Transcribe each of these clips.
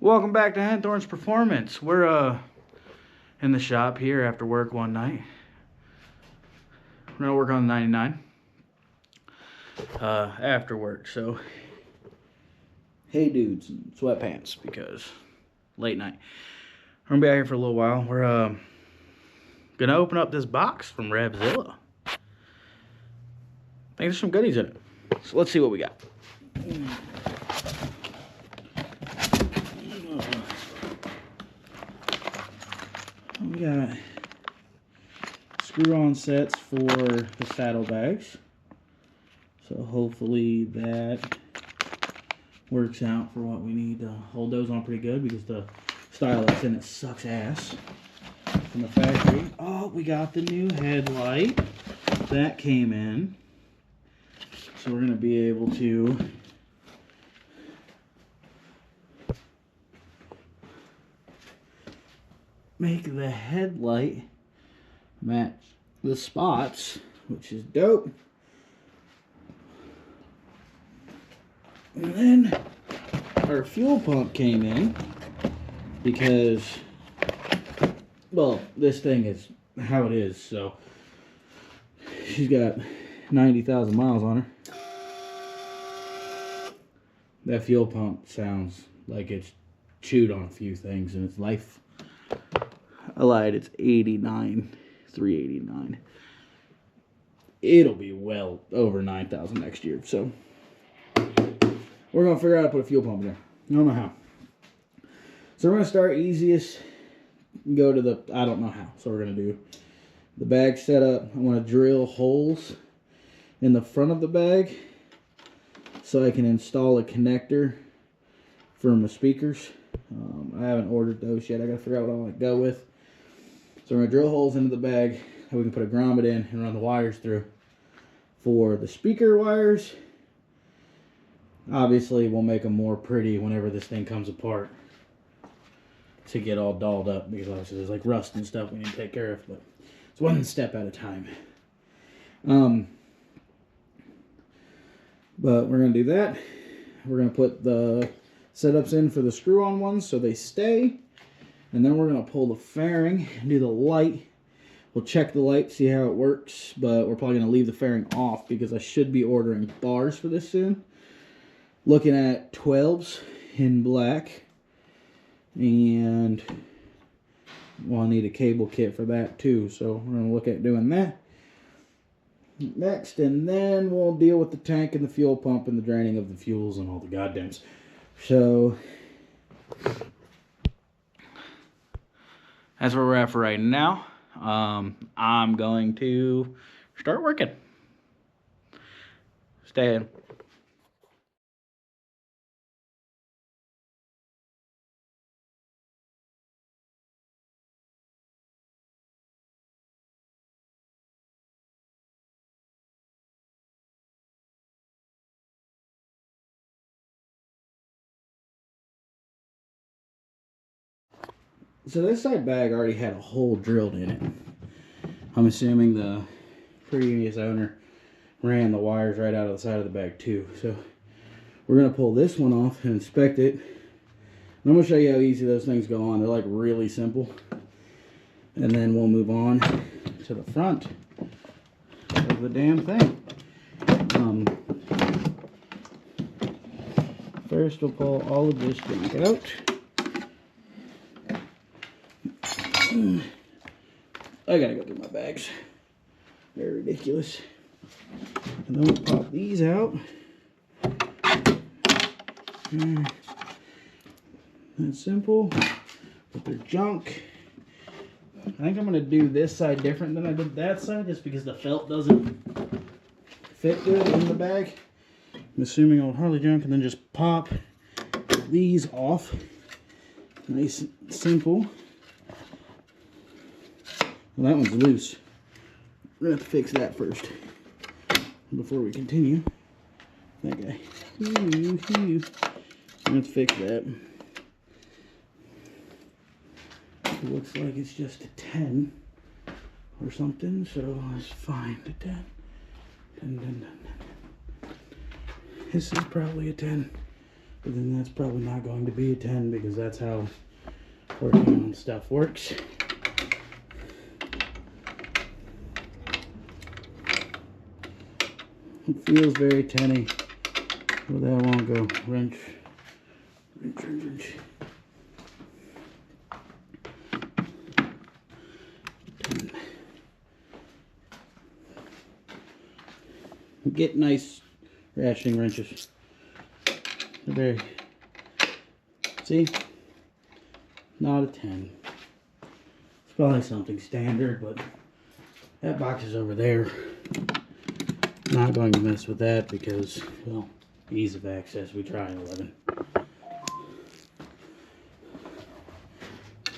Welcome back to Henthorn's Performance. We're in the shop here after work one night. We're gonna work on the 99 after work. So, hey dudes in sweatpants because late night. We're gonna be out here for a little while. We're gonna open up this box from Revzilla. I think there's some goodies in it. So let's see what we got. We got screw-on sets for the saddlebags. So hopefully that works out for what we need to hold those on pretty good, because the style that's in it sucks ass from the factory. Oh, we got the new headlight that came in. So we're going to be able to make the headlight match the spots, which is dope. And then our fuel pump came in because, well, this thing is how it is, so she's got 90,000 miles on her. That fuel pump sounds like it's chewed on a few things in its life. I lied, it's 89,389. It'll be well over 9,000 next year, so we're gonna figure out how to put a fuel pump in there. I don't know how. So we're gonna start easiest, go to the, I don't know how. So we're gonna do the bag setup. I wanna drill holes in the front of the bag so I can install a connector for my speakers. I haven't ordered those yet. I gotta figure out what I want to go with. So we're gonna drill holes into the bag that we can put a grommet in and run the wires through. For the speaker wires, obviously we'll make them more pretty whenever this thing comes apart to get all dolled up, because obviously there's like rust and stuff we need to take care of, but it's one step at a time. But we're gonna do that. We're gonna put the setups in for the screw-on ones so they stay. And then we're going to pull the fairing and do the light. We'll check the light, see how it works, but we're probably going to leave the fairing off because I should be ordering bars for this soon. Looking at 12s in black. And we'll need a cable kit for that too. So we're going to look at doing that next. And then we'll deal with the tank and the fuel pump and the draining of the fuels and all the goddams. So that's where we're at for right now. I'm going to start working. Stay in. So this side bag already had a hole drilled in it. I'm assuming the previous owner ran the wires right out of the side of the bag too. So we're going to pull this one off and inspect it. And I'm going to show you how easy those things go on. They're like really simple. And then we'll move on to the front of the damn thing. First we'll pull all of this junk out. I gotta go through my bags. They're ridiculous. And then we'll pop these out. That's simple. But they're junk. I think I'm gonna do this side different than I did that side, just because the felt doesn't fit good in the bag. I'm assuming I'll hardly junk, and then just pop these off. Nice and simple. Well, that one's loose. We're going to have to fix that first before we continue. That guy. We're going to have to fix that. It looks like it's just a 10 or something, so let's find a 10. 10. This is probably a 10. But then that's probably not going to be a 10 because that's how working on stuff works. It feels very 10-y, but that won't go. Wrench, wrench, wrench, wrench. Get nice ratcheting wrenches. They're very, see, not a 10. It's probably something standard, but that box is over there. Not going to mess with that because, well, ease of access. We try an 11.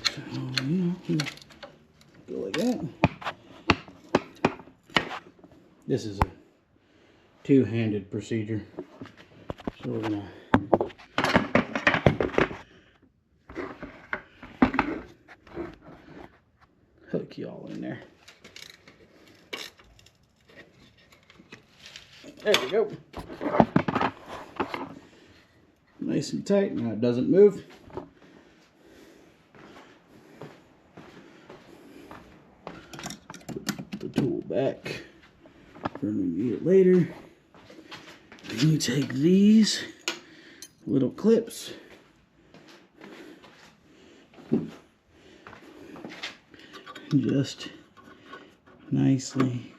So, you know, go like that. This is a two-handed procedure. So we're gonna hook you all in there. There we go. Nice and tight. Now it doesn't move. Put the tool back for when we need it later. Then you take these little clips and just nicely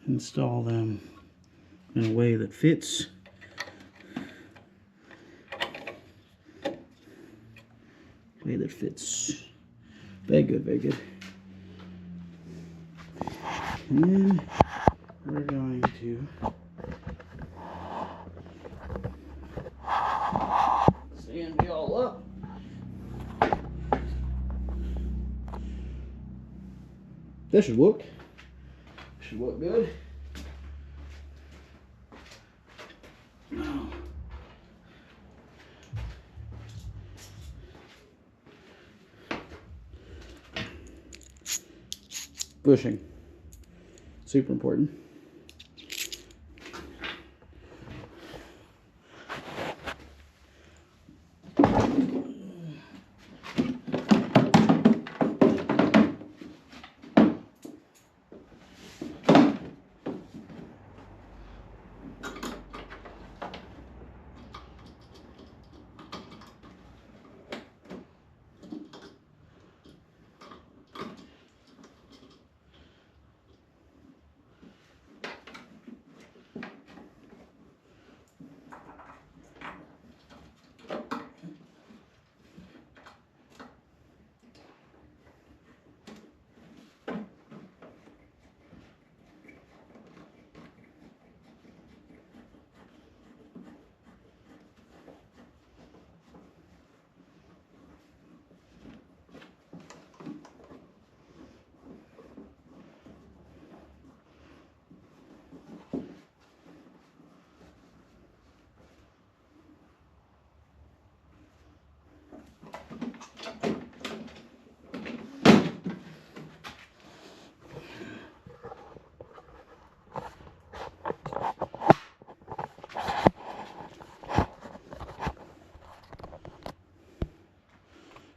install them in a way that fits. Very good, very good. And then we're going to sand it all up. That should work. Should work good. Now, bushing. Super important.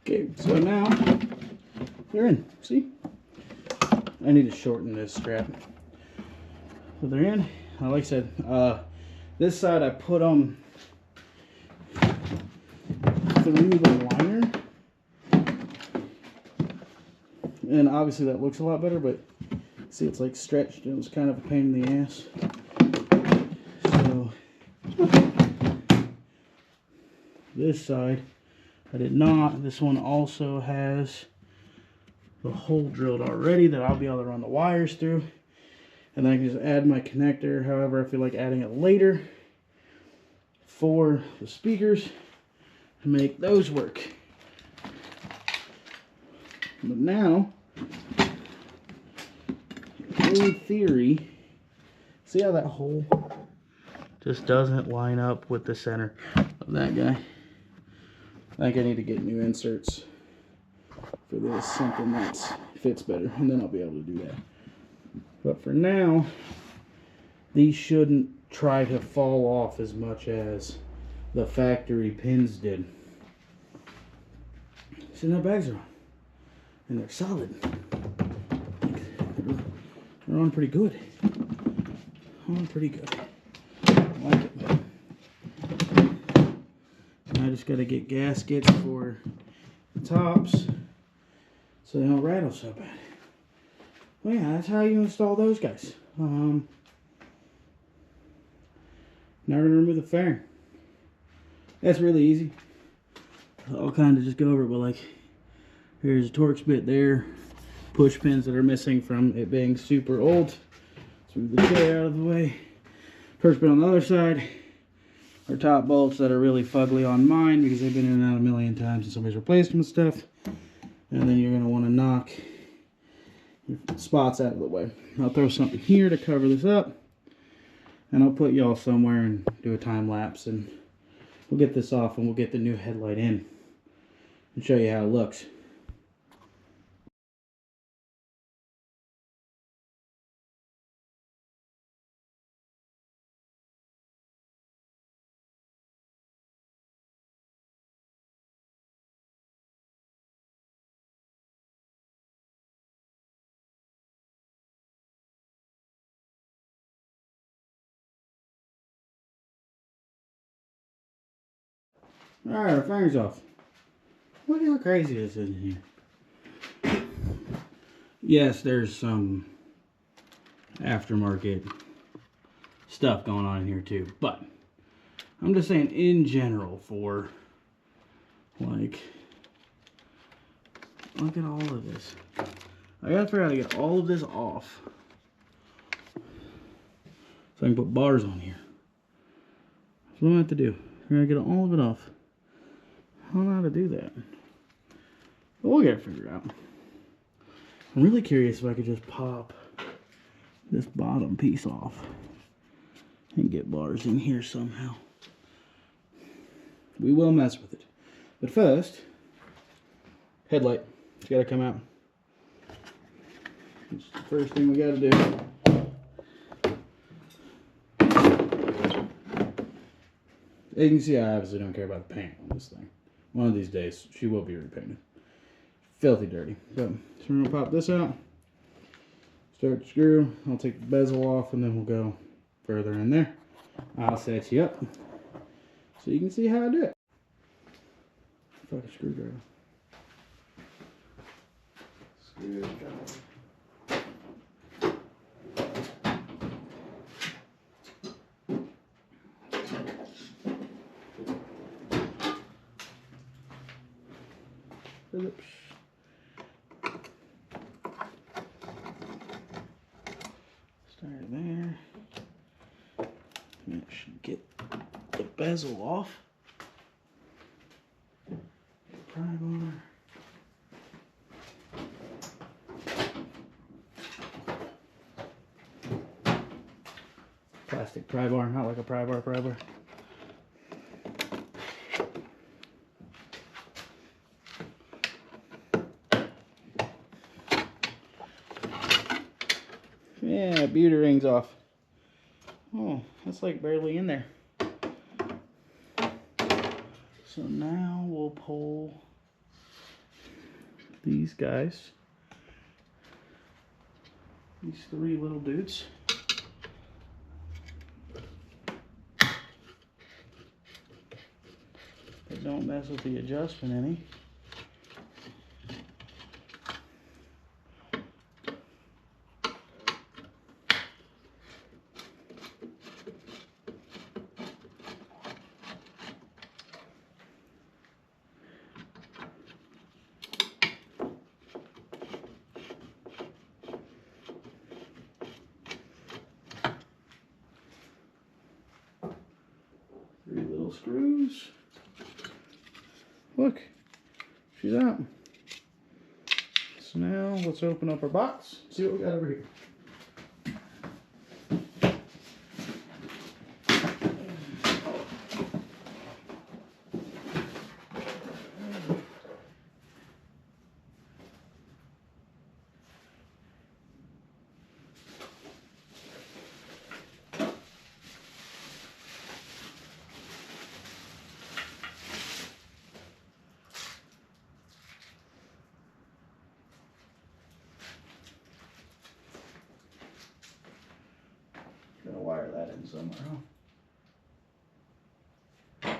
Okay, so now they're in. See? I need to shorten this strap. So they're in. Like I said, this side I put them through the liner. And obviously that looks a lot better, but see, it's like stretched. It was kind of a pain in the ass. So this side I did not. This one also has the hole drilled already that I'll be able to run the wires through. And then I can just add my connector, however I feel like adding it later, for the speakers to make those work. But now, in theory, see how that hole just doesn't line up with the center of that guy? I think I need to get new inserts for this, something that fits better, and then I'll be able to do that. But for now, these shouldn't try to fall off as much as the factory pins did. See, the bags are on, and they're solid. They're on pretty good. On pretty good. I like it. I just got to get gaskets for the tops so they don't rattle so bad. Well, yeah, that's how you install those guys. Now we're gonna remove the fairing. That's really easy. I'll kind of just go over it, but like, here's a Torx bit there, push pins that are missing from it being super old. Let's move the chair out of the way. Torx bit on the other side. Our top bolts that are really fugly on mine because they've been in and out a million times and somebody's replaced them and stuff. And then you're gonna want to knock your spots out of the way. I'll throw something here to cover this up, and I'll put y'all somewhere and do a time lapse, and we'll get this off and we'll get the new headlight in and show you how it looks. Alright, our fairing's off. Look how crazy this is in here. Yes, there's some aftermarket stuff going on in here too, but I'm just saying in general for, like, look at all of this. I gotta figure out how to get all of this off so I can put bars on here. That's what I'm gonna have to do. We're gonna get all of it off. I don't know how to do that, but we'll get it figured out. I'm really curious if I could just pop this bottom piece off and get bars in here somehow. We will mess with it, but first, headlight. It's got to come out. It's the first thing we got to do. You can see I obviously don't care about the paint on this thing. One of these days, she will be repainted. Filthy dirty. So we're going to pop this out. Start the screw. I'll take the bezel off and then we'll go further in there. I'll set you up so you can see how I do it. Fucking screwdriver. Phillips. Start there. That should get the bezel off. Pry bar. Plastic pry bar, not like a pry bar, pry bar. Yeah, beauty ring's off. Oh, that's like barely in there. So now we'll pull these guys, these three little dudes. But don't mess with the adjustment any. Three little screws. Look, she's out. So now let's open up our box, see what we got over here. somewhere, huh?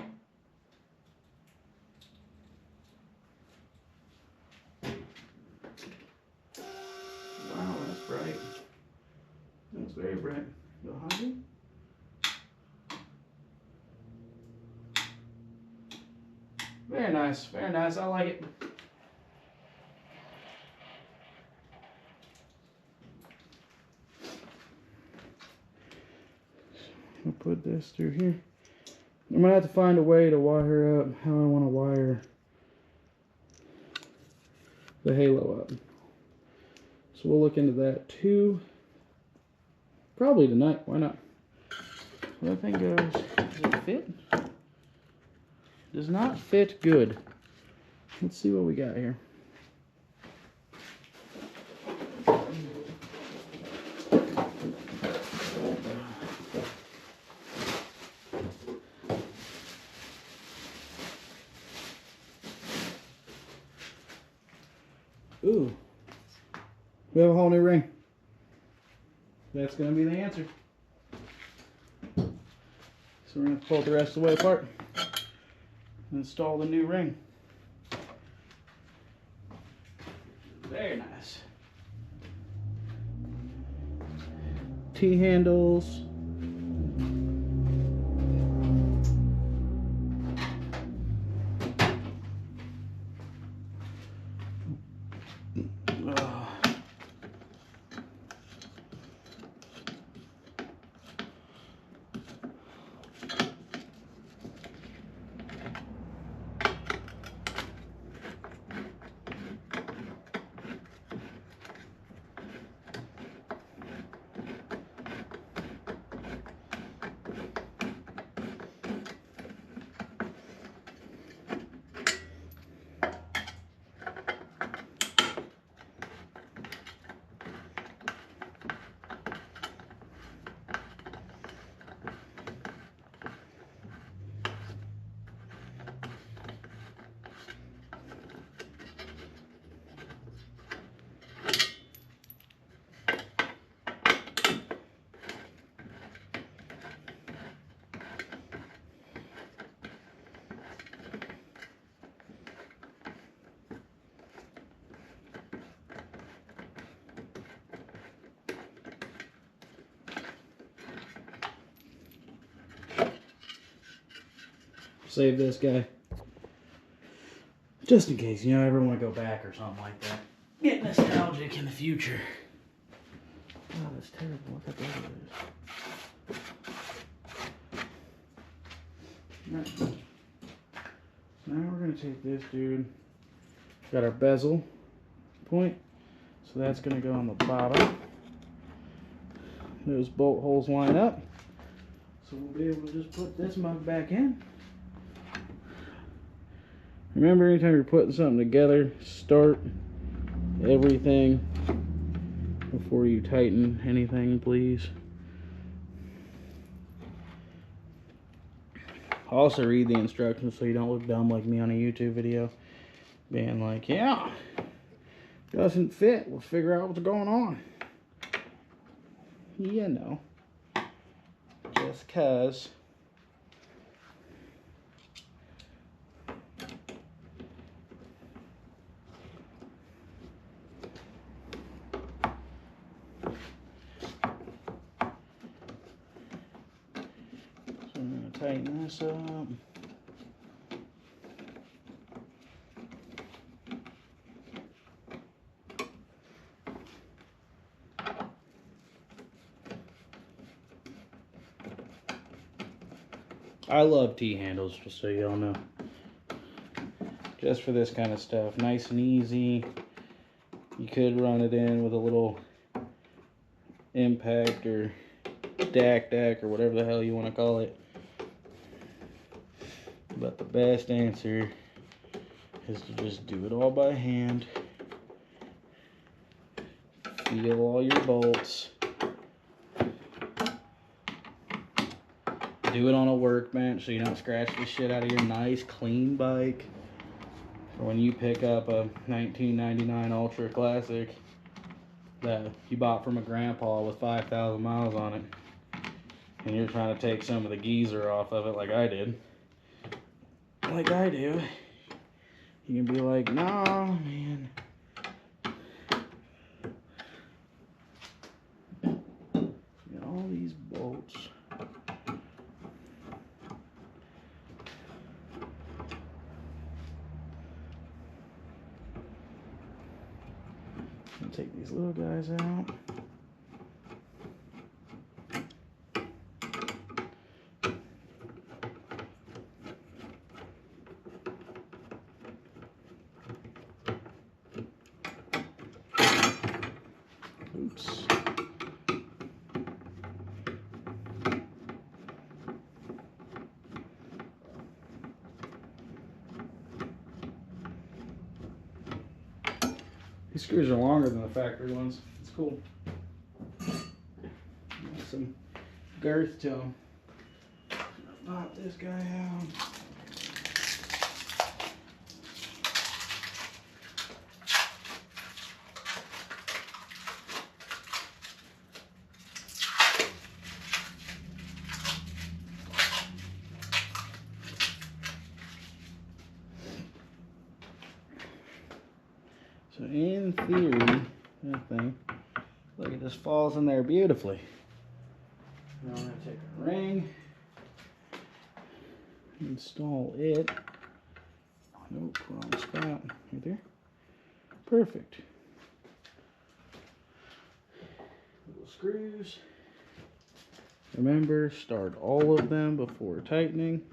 Wow, that's bright. That's very bright. Go higher. Very nice, very nice. I like it. I'll put this through here. I'm gonna have to find a way to wire up how I want to wire the halo up. So we'll look into that too. Probably tonight. Why not? Well, that thing goes. Does it fit? Does not fit good. Let's see what we got here. Ooh. We have a whole new ring. That's going to be the answer. So we're going to pull the rest of the way apart and install the new ring. Very nice. T-handles. Save this guy. Just in case, you know, I ever want to go back or something like that. Get nostalgic in the future. Oh, that's terrible. What the hell is this? Right. Now we're going to take this dude. Got our bezel point. So that's going to go on the bottom. Those bolt holes line up. So we'll be able to just put this mug back in. Remember, anytime you're putting something together, start everything before you tighten anything, please. Also read the instructions so you don't look dumb like me on a YouTube video. Being like, yeah, doesn't fit. We'll figure out what's going on. You know. Just 'cause. Tighten this up. I love T-handles, just so y'all know. Just for this kind of stuff. Nice and easy. You could run it in with a little impact or DAC or whatever the hell you want to call it. But the best answer is to just do it all by hand. Feel all your bolts. Do it on a workbench so you don't scratch the shit out of your nice clean bike. Or when you pick up a 1999 Ultra Classic that you bought from a grandpa with 5,000 miles on it. and you're trying to take some of the geezer off of it like I did, like I do, you can be like, nah, man. Got all these bolts. I'll take these little guys out. Oops. These screws are longer than the factory ones. It's cool. Got some girth to them. Pop this guy out. So in theory, that thing, look, it just falls in there beautifully. Now I'm going to take a ring, install it. Nope, wrong spot. Right there. Perfect. Little screws. Remember, start all of them before tightening.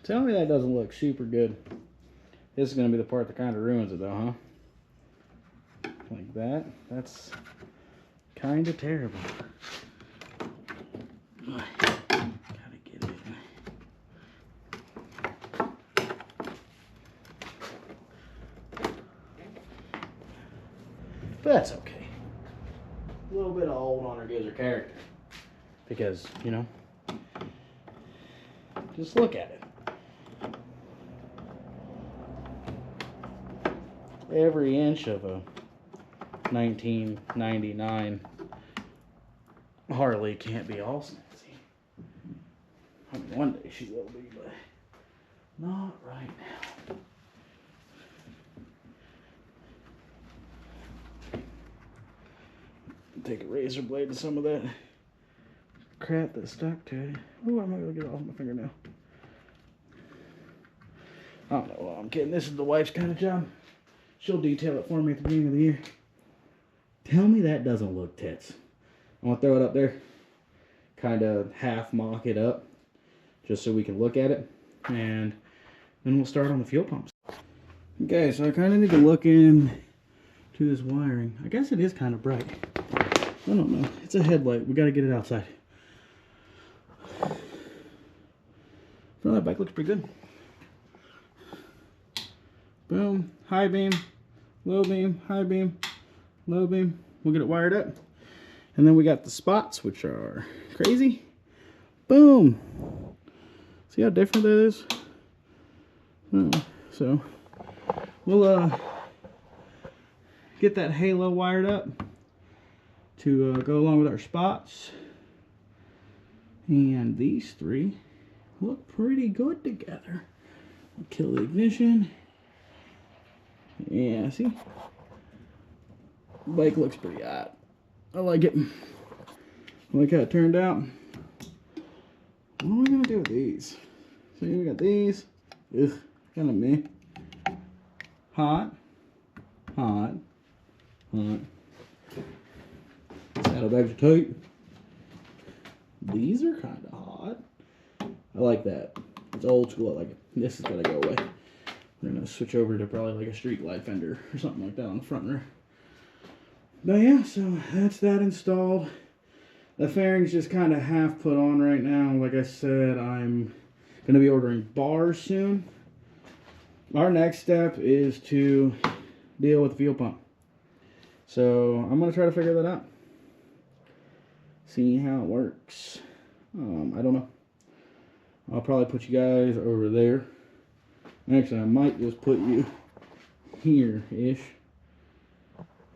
Tell me that doesn't look super good. This is going to be the part that kind of ruins it though, huh? Like that. That's kind of terrible. Gotta get it. But that's okay. A little bit of old on her gives her character. Because, you know, just look at it. Every inch of a 1999 Harley can't be all snazzy. I mean, one day she will be, but not right now. Take a razor blade to some of that crap that stuck to it. Oh, I might be able to get it off my fingernail. I don't know. I'm kidding. This is the wife's kind of job. She'll detail it for me at the beginning of the year. Tell me that doesn't look tits. I'm going to throw it up there. Kind of half mock it up. Just so we can look at it. And then we'll start on the fuel pumps. Okay, so I kind of need to look in to this wiring. I guess it is kind of bright. I don't know. It's a headlight. We got to get it outside. Front of that bike looks pretty good. Boom, high beam, low beam, high beam, low beam. We'll get it wired up. And then we got the spots, which are crazy. Boom. See how different that is? So we'll get that halo wired up to go along with our spots. And these three look pretty good together. We'll kill the ignition. Yeah, see? The bike looks pretty hot. I like it. I like how it turned out. What am I gonna do with these? So we got these. Ugh, kind of meh. Hot, hot, hot. Saddlebags are tight. These are kind of hot. I like that. It's old school. I like it. This is gotta go away. We're gonna switch over to probably like a street light fender or something like that on the front rear. But yeah, so that's that installed. The fairing's just kind of half put on right now. Like I said, I'm gonna be ordering bars soon. Our next step is to deal with the fuel pump. So I'm gonna try to figure that out. See how it works. I don't know. I'll probably put you guys over there. Actually, I might just put you here-ish.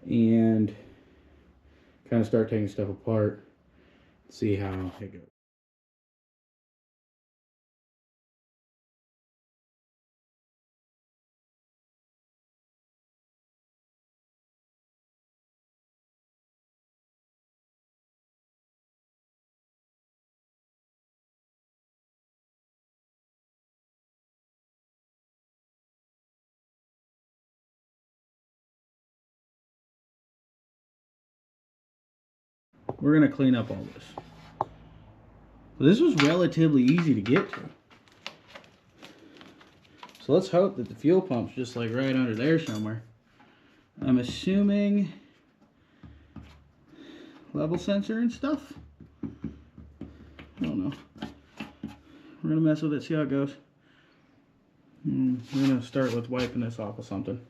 And kind of start taking stuff apart. See how it goes. We're going to clean up all this. This was relatively easy to get to. So let's hope that the fuel pump's just like right under there somewhere. I'm assuming level sensor and stuff. I don't know. We're going to mess with it, see how it goes. We're going to start with wiping this off of something.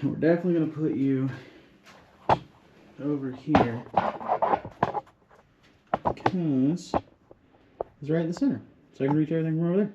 And we're definitely going to put you over here because it's right in the center, so I can reach everything from over there.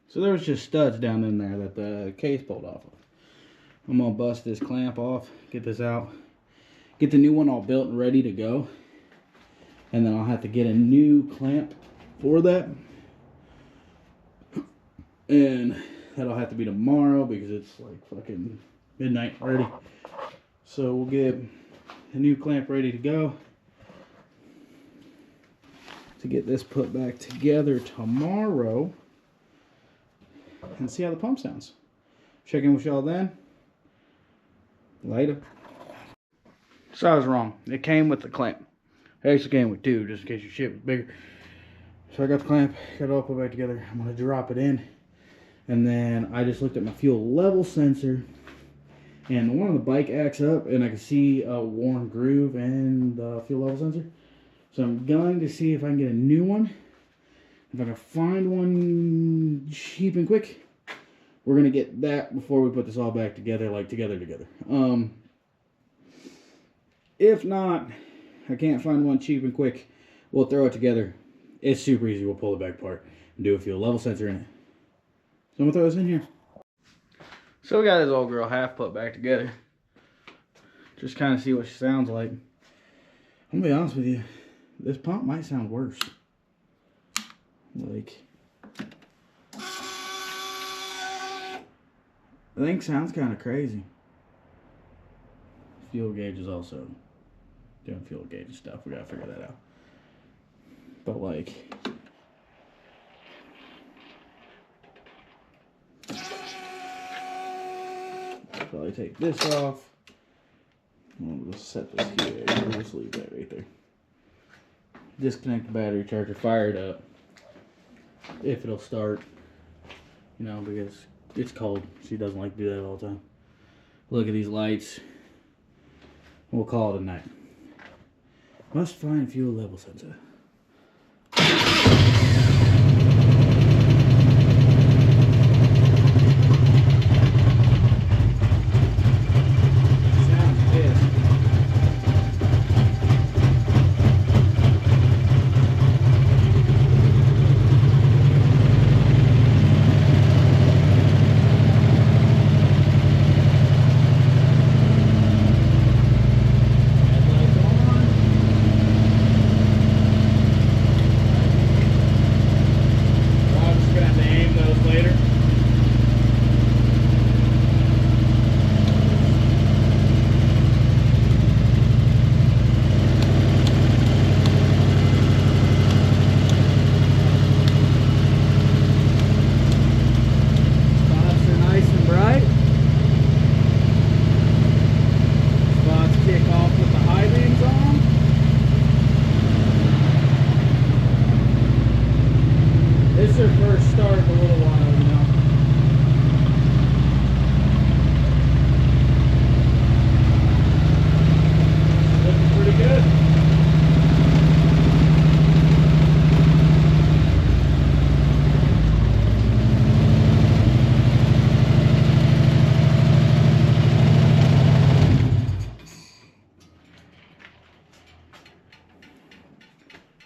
So there was just studs down in there that the case pulled off of. I'm gonna bust this clamp off, get this out, get the new one all built and ready to go, and then I'll have to get a new clamp for that, and that'll have to be tomorrow because it's like fucking midnight already. So we'll get the new clamp ready to go to get this put back together tomorrow and see how the pump sounds. Check in with y'all then. Later. So I was wrong. It came with the clamp. It actually came with two, just in case your shit was bigger. So I got the clamp, got it all put back together. I'm gonna drop it in. And then I just looked at my fuel level sensor, and the one on the bike acts up, and I can see a worn groove in the fuel level sensor. So I'm going to see if I can get a new one. If I can find one cheap and quick, we're going to get that before we put this all back together, like together. If not, I can't find one cheap and quick, we'll throw it together. It's super easy. We'll pull it back apart and do a fuel level sensor in it. So I'm going to throw this in here. So we got this old girl half put back together. Just kind of see what she sounds like. I'm going to be honest with you. This pump might sound worse. Like, the thing sounds kind of crazy. Fuel gauge is also doing fuel gauge stuff. We gotta figure that out. But like, I'll probably take this off. We'll just set this here. We'll just leave that right there. Disconnect the battery charger, fire it up. If it'll start, you know, because it's cold. She doesn't like to do that all the time. Look at these lights. We'll call it a night. Must find fuel level sensor.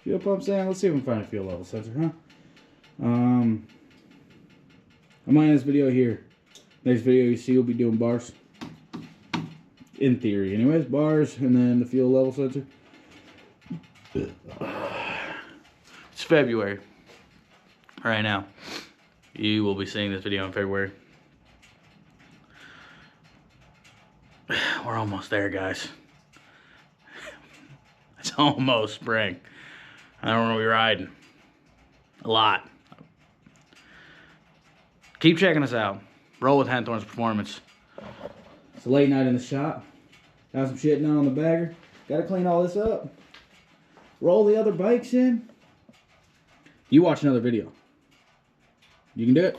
Fuel pump sound. Let's see if we can find a fuel level sensor, huh? I'm gonna end this video here. Next video you see, we'll be doing bars. In theory, anyways, bars and then the fuel level sensor. It's February. Right now. You will be seeing this video in February. We're almost there, guys. It's almost spring. I don't want to be riding. A lot. Keep checking us out. Roll with Henthorn's Performance. It's a late night in the shop. Got some shit done on the bagger. Gotta clean all this up. Roll the other bikes in. You watch another video. You can do it.